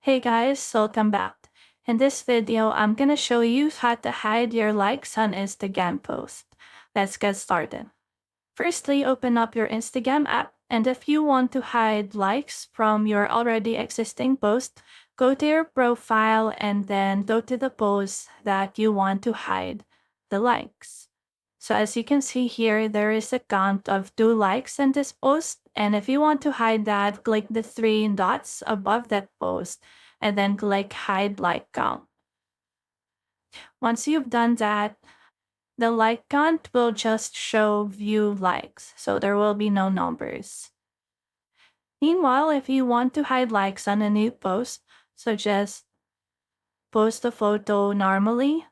Hey guys, welcome back. In this video, I'm gonna show you how to hide your likes on Instagram post. Let's get started. Firstly, open up your Instagram app, and if you want to hide likes from your already existing post, go to your profile and then go to the post that you want to hide the likes. So as you can see here, there is a count of 2 likes in this post. And if you want to hide that, click the 3 dots above that post and then click hide like count. Once you've done that, the like count will just show view likes. So there will be no numbers. Meanwhile, if you want to hide likes on a new post, so just post a photo normally.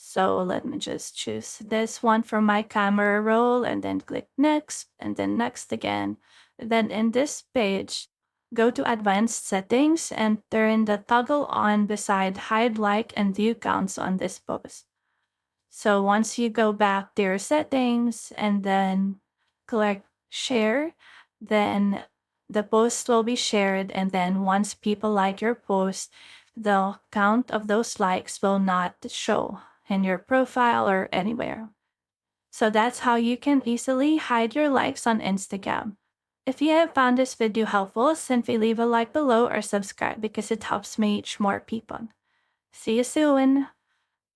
So let me just choose this one from my camera roll and then click next and then next again. Then in this page, go to advanced settings and turn the toggle on beside hide like and view counts on this post. So once you go back to your settings and then click share, then the post will be shared. And then once people like your post, the count of those likes will not show in your profile or anywhere. So that's how you can easily hide your likes on Instagram. If you have found this video helpful, simply leave a like below or subscribe because it helps me reach more people. See you soon!